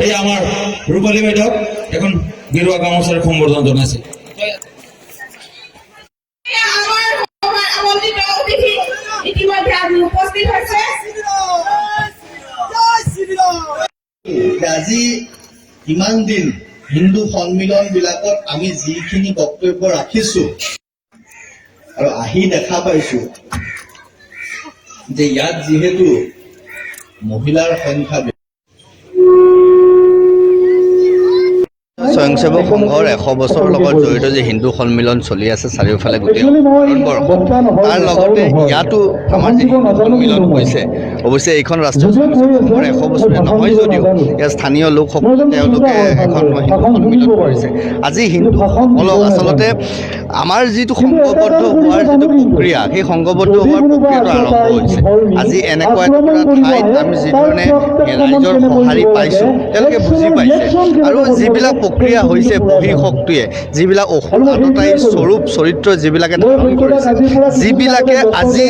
এই আমার রূপালী বাইদেউ এখন গেরুয়া গামোচার সম্বর্ধনা জনাইছে। আজি ইমান দিন হিন্দু সন্মিলন বিলাকত আমি যিখিনি বক্তব্য ৰাখিছো আৰু আহি দেখা পাইছো যে ইয়াত যিহেতু মহিলাৰ সংখ্যা স্বয়ংসেৱক সংঘৰ 100 বছৰৰ লগত জড়িত যে হিন্দু সন্মিলন চলি আছে চাৰিওফালে গোটেই ভাৰতবৰ্ষত তাৰ লগতে ইয়াতো আমাৰ যে হিন্দু সন্মিলন হৈছে। অৱশ্যে এইখন ৰাষ্ট্ৰীয় স্বয়ংসেৱক সংঘৰ 100 বছৰীয়া নহয় যদিও ইয়াৰ স্থানীয় লোকসকলে তেওঁলোকে এখন হিন্দু সন্মিলন কৰিছে। আজি হিন্দুসকলক আচলতে আমাৰ যিটো সংঘবদ্ধ হোৱাৰ যিটো প্ৰক্ৰিয়া, সেই সংঘবদ্ধ হোৱাৰ প্ৰক্ৰিয়াটো আৰম্ভ হৈছে। আজি এনেকুৱা এটা ঠাইত আমি যিধৰণে ৰাইজৰ সঁহাৰি পাইছোঁ, তেওঁলোকে বুজি পাইছে আৰু যিবিলাক প্ৰক্ৰিয়া হৈছে বহিঃশক্তিয়ে যিবিলাক অসুৰতাই স্বৰূপ চৰিত্ৰ যিবিলাকে ধাৰণ কৰিছে, যিবিলাকে আজি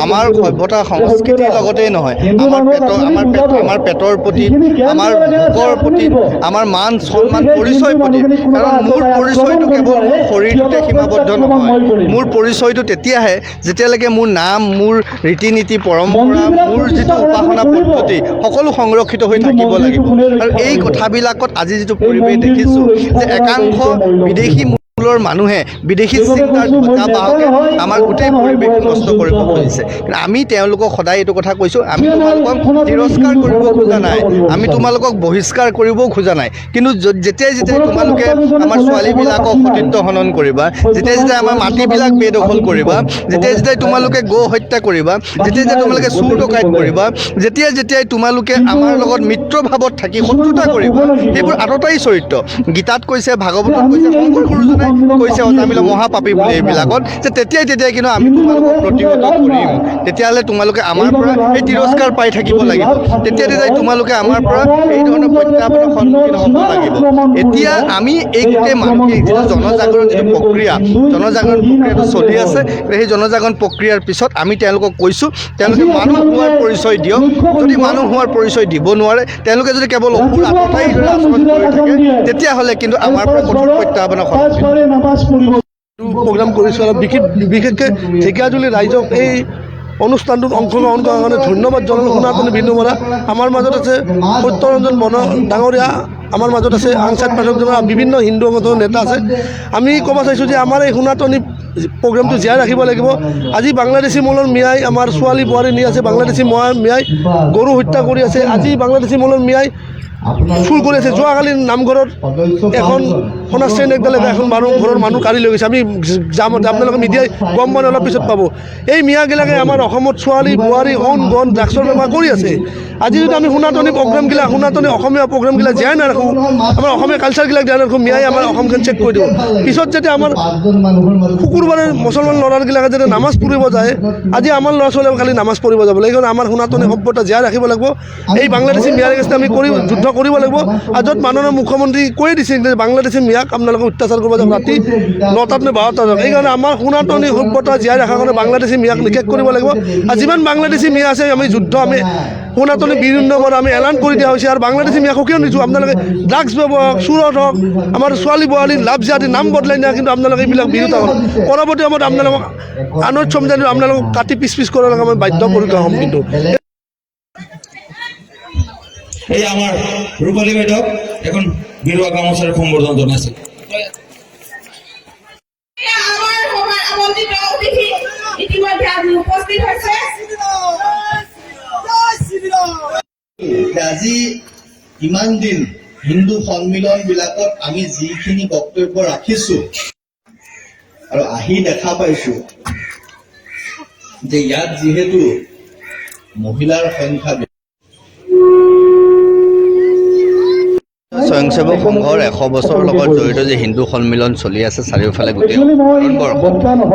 আমাৰ সভ্যতা সংস্কৃতিৰ লগতেই নহয় আমাৰ পেটৰ প্ৰতি, আমাৰ ভোকৰ প্ৰতি, আমাৰ মান সন্মান পৰিচয়ৰ প্ৰতি। কাৰণ মোৰ পৰিচয়টো কেৱল মোৰ শৰীৰটোতে সীমাবদ্ধ নহয়। মোৰ পৰিচয়টো তেতিয়াহে যেতিয়ালৈকে মোৰ নাম, মোৰ ৰীতি নীতি পৰম্পৰা, মোৰ যিটো উপাসনা পদ্ধতি সকলো সংৰক্ষিত হৈ থাকিব লাগিব। আৰু এই কথাবিলাকত আজি যিটো পৰিৱেশ দেখিছোঁ যে একাংশ বিদেশী মূলৰ মানুহে বিদেশী চিন্তাৰ বাহকে আমাৰ গোটেই পৰিৱেশটো নষ্ট কৰিব খুজিছে। কিন্তু আমি তেওঁলোকক সদায় এইটো কথা কৈছোঁ, আমি তোমালোকক তিৰস্কাৰ কৰিব খোজা নাই, আমি তোমালোকক বহিষ্কাৰ কৰিবও খোজা নাই। কিন্তু যেতিয়াই তোমালোকে আমাৰ ছোৱালীবিলাকক সতীত্ব হনন কৰিবা, যেতিয়াই আমাৰ মাটিবিলাক বেদখল কৰিবা, যেতিয়াই তোমালোকে গো হত্যা কৰিবা, যেতিয়াই তোমালোকে চুৰ ডকাইত কৰিবা, যেতিয়াই তোমালোকে আমাৰ লগত মিত্ৰভাৱত থাকি শত্ৰুতা কৰিবা, সেইবোৰ আততায়ী চৰিত্ৰ। গীতাত কৈছে, ভাগৱতত কৈছে, শংকৰ গুৰুজনাই কৈছে অজামিলা মহাপাপী বুলি এইবিলাকত, যে তেতিয়াই কিন্তু আমি তোমালোকক প্ৰতিহত কৰিম। তেতিয়াহ'লে তোমালোকে আমাৰ পৰা এই তিৰস্কাৰ পাই থাকিব লাগিব, তেতিয়াই তোমালোকে আমাৰ পৰা এই ধৰণৰ প্ৰত্যাহ্বানৰ সন্মুখীন হ'ব লাগিব। এতিয়া আমি এই গোটেই মানসিক যিটো জনজাগৰণ যিটো প্ৰক্ৰিয়া, জনজাগৰণ প্ৰক্ৰিয়াটো চলি আছে। সেই জনজাগৰণ প্ৰক্ৰিয়াৰ পিছত আমি তেওঁলোকক কৈছোঁ, তেওঁলোকে মানুহ হোৱাৰ পৰিচয় দিয়ক। যদি মানুহ হোৱাৰ পৰিচয় দিব নোৱাৰে, তেওঁলোকে যদি কেৱল অসুৰ আততায়ী আচৰণ কৰি থাকে, তেতিয়াহ'লে কিন্তু আমাৰ পৰা কঠোৰ প্ৰত্যাহ্বানৰ প্ৰগ্ৰাম কৰিছোঁ। আৰু বিশেষকৈ ঢেকীয়াজুলি ৰাইজক এই অনুষ্ঠানটোত অংশগ্ৰহণ কৰাৰ কাৰণে ধন্যবাদ জনালোঁ। সনাতনী বিন্দু মৰা আমাৰ মাজত আছে, সত্যৰঞ্জন বন ডাঙৰীয়া আমাৰ মাজত আছে, আনচাইড পাঠক বিভিন্ন হিন্দু সংগঠনৰ নেতা আছে। আমি ক'ব চাইছোঁ যে আমাৰ এই সনাতনী প্ৰগ্ৰামটো জীয়াই ৰাখিব লাগিব। আজি বাংলাদেশী মূলৰ মিয়াই আমাৰ ছোৱালী বোৱাৰী নি আছে, বাংলাদেশী মিয়াই গৰু হত্যা কৰি আছে, আজি বাংলাদেশী মূলৰ মিয়াই চুৰ কৰি আছে। যোৱাকালি নামঘৰত এখন সনাশ্ৰেণী একডালে এখন ঘৰৰ মানুহ কাঢ়ি লৈ গৈছে। আমি যামতে আপোনালোকে মিডিয়াই গম মানে অলপ পিছত পাব। এই মিয়াগিলাকে আমাৰ অসমত ছোৱালী বোৱাৰী সোণ গণ ড্ৰাগছৰ বেমাৰ কৰি আছে। আজি যদি আমি সনাতনী প্ৰগ্ৰামগিলা, সনাতনী অসমীয়া প্ৰগ্ৰামগিলা জীয়াই নাৰাখোঁ, আমাৰ অসমীয়া কালচাৰগিলাক জীয়াই নাৰাখোঁ, মিয়াই আমাৰ অসমখন চেক কৰি দিব। পিছত যেতিয়া আমাৰ শুকুৰবাৰে মুছলমান ল'ৰাগিলাকে যেতিয়া নামাজ পঢ়িব যায়, আজি আমাৰ ল'ৰা ছোৱালীয়ে খালি নামাজ পঢ়িব যাব লাগিব। আমাৰ সনাতনী সভ্যতা জীয়াই ৰাখিব লাগিব। এই বাংলাদেশী মিয়াৰ এগেইনষ্ট আমি যুদ্ধ কৰিব লাগিব। আৰু য'ত মাননীয় মুখ্যমন্ত্ৰী কৈ দিছে যে বাংলাদেশী মিয়াক আপোনালোকে অত্যাচাৰ কৰিব যাব ৰাতি 9টাত নে 12টাত, সেইকাৰণে আমাৰ সনাতনী সভ্যতা জীয়াই ৰখাৰ কাৰণে বাংলাদেশী মিয়াক নিষেধ কৰিব লাগিব। আৰু যিমান বাংলাদেশী মিয়া আছে আমি যুদ্ধ, আমি সনাতনী বিৰুদ্ধ কৰা আমি এলান কৰি দিয়া হৈছে। আৰু বাংলাদেশী মিয়াকো কিয় নিছোঁ, আপোনালোকে ড্ৰাগছ ব্যৱহাৰ, চুৰত হওক, আমাৰ ছোৱালী বোৱাৰী লাভ জাতি নাম বদলাই দিয়া, কিন্তু আপোনালোকে এইবিলাক বিৰোধ হ'ল। পৰৱৰ্তী সময়ত আপোনালোকক আনৈত সম্জানি আপোনালোকক কাটি পিছ কৰাৰ আমি বাধ্য কৰি হ'ম। কিন্তু এই আমার রূপালী বাইদেউ এখন গেরুয়া গামোচার সম্বর্ধনা জনাইছে। আজি ইমান দিন হিন্দু সন্মিলন বিলাকত আমি যিখিনি বক্তব্য ৰাখিছো আৰু আহি দেখা পাইছো যে ইয়াত যিহেতু মহিলাৰ সংখ্যা স্বয়ংসেৱক সংঘৰ 100 বছৰৰ লগত জড়িত যে হিন্দু সন্মিলন চলি আছে চাৰিওফালে গোটেই ভাৰতবৰ্ষ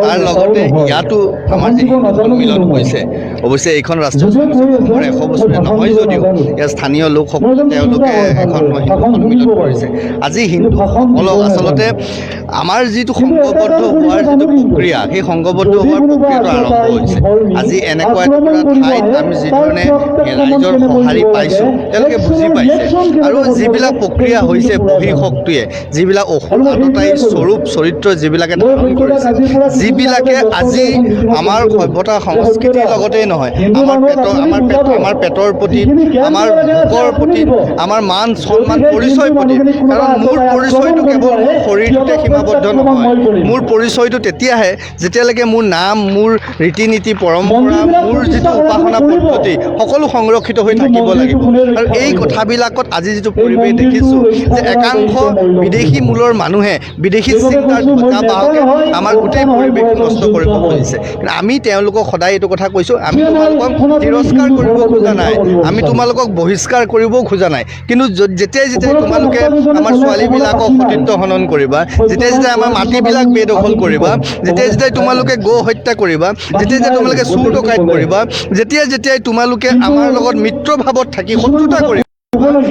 তাৰ লগতে ইয়াতো আমাৰ যি হিন্দু সন্মিলন হৈছে অৱশ্যে এইখন ৰাষ্ট্ৰীয় স্বয়ংসেৱক সংঘৰ 100 বছৰীয়া নহয় যদিও ইয়াৰ স্থানীয় লোকসকলে তেওঁলোকে এখন হিন্দু সন্মিলন কৰিছে আজি হিন্দুসকলক আচলতে আমাৰ যিটো সংঘবদ্ধ হোৱাৰ যিটো প্ৰক্ৰিয়া সেই সংঘবদ্ধ হোৱাৰ প্ৰক্ৰিয়াটো আৰম্ভ হৈছে আজি এনেকুৱা এটা ঠাইত আমি যিধৰণে ৰাইজৰ সঁহাৰি পাইছোঁ তেওঁলোকে বুজি পাইছে আৰু যিবিলাক প্ৰক্ৰিয়া হৈছে বহিঃশক্তিয়ে যিবিলাক অসুৰতাই স্বৰূপ চৰিত্ৰ যিবিলাকে ধাৰণ কৰিছে যিবিলাকে আজি আমাৰ সভ্যতা সংস্কৃতিৰ লগতেই নহয় আমাৰ পেটৰ প্ৰতি আমাৰ ভোকৰ প্ৰতি আমাৰ মান সন্মান পৰিচয়ৰ প্ৰতি কাৰণ মোৰ পৰিচয়টো কেৱল মোৰ শৰীৰটোতে সীমাবদ্ধ নহয় মোৰ পৰিচয়টো তেতিয়াহে যেতিয়ালৈকে মোৰ নাম মোৰ ৰীতি নীতি পৰম্পৰা মোৰ যিটো উপাসনা পদ্ধতি সকলো সংৰক্ষিত হৈ থাকিব লাগিব আৰু এই কথাবিলাকত আজি যিটো পৰিৱেশ দেখিছোঁ যে একাংশ বিদেশী মূলৰ মানুহে বিদেশী চিন্তাৰ ধ্বজাবাহকে আমাৰ গোটেই পৰিৱেশটো নষ্ট কৰিব খুজিছে কিন্তু আমি তেওঁলোকক সদায় এইটো কথা কৈছোঁ আমি তোমালোকক তিৰস্কাৰ কৰিব খোজা নাই আমি তোমালোকক বহিষ্কাৰ কৰিবও খোজা নাই কিন্তু যেতিয়াই তোমালোকে আমাৰ ছোৱালীবিলাকক সতীত্ব হনন কৰিবা যেতিয়াই আমাৰ মাটিবিলাক বেদখল কৰিবা যেতিয়াই তোমালোকে গো হত্যা কৰিবা যেতিয়াই তোমালোকে চুৰ ডকাইত কৰিবা যেতিয়াই তোমালোকে আমাৰ লগত মিত্ৰভাৱত থাকি শত্ৰুতা কৰিবা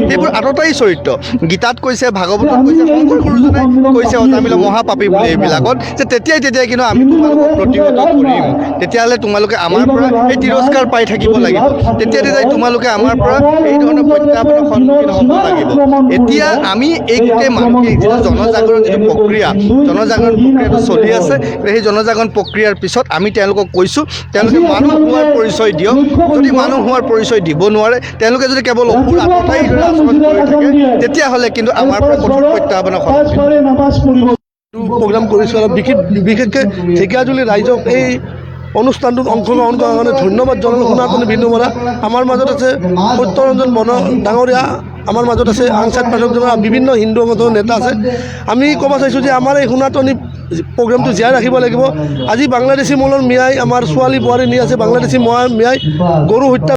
সেইবোৰ আততায়ী চৰিত্ৰ গীতাত কৈছে ভাগৱতত কৈছে শংকৰ গুৰুজনে কৈছে অজামিল মহাপাপী বুলি এইবিলাকত যে তেতিয়াই কিন্তু আমি তোমালোকক প্ৰতিহত কৰিম তেতিয়াহ'লে তোমালোকে আমাৰ পৰা এই তিৰস্কাৰ পাই থাকিব লাগিব তেতিয়াই তোমালোকে আমাৰ পৰা এই ধৰণৰ প্ৰত্যাহ্বানৰ সন্মুখীন হ'ব লাগিব এতিয়া আমি এই গোটেই মানসিক যিটো জনজাগৰণ যিটো প্ৰক্ৰিয়া জনজাগৰণ প্ৰক্ৰিয়াটো চলি আছে সেই জনজাগৰণ প্ৰক্ৰিয়াৰ পিছত আমি তেওঁলোকক কৈছোঁ তেওঁলোকে মানুহ হোৱাৰ পৰিচয় দিয়ক যদি মানুহ হোৱাৰ পৰিচয় দিব নোৱাৰে তেওঁলোকে যদি কেৱল অসুৰ আচৰণ কৰি থাকে তেতিয়াহ'লে কিন্তু আমাৰ পৰা কঠোৰ প্ৰত্যাহ্বানৰ সন্মুখীন প্ৰগ্ৰাম কৰিছোঁ আৰু বিশেষকৈ ঢেকীয়াজুলি ৰাইজক এই অনুষ্ঠানটোত অংশগ্ৰহণ কৰাৰ কাৰণে ধন্যবাদ জনালোঁ সনাতনী বিন্দু মৰা আমাৰ মাজত আছে সত্যৰঞ্জন ডাঙৰীয়া আমাৰ মাজত আছে আংচাত পাঠকজন বিভিন্ন হিন্দু সংগঠনৰ নেতা আছে আমি ক'ব চাইছোঁ যে আমাৰ এই সনাতনী প্ৰগ্ৰামটো জীয়াই ৰাখিব লাগিব আজি বাংলাদেশী মূলৰ মিয়াই আমাৰ ছোৱালী বোৱাৰী নি আছে বাংলাদেশী মিয়াই গৰু হত্যা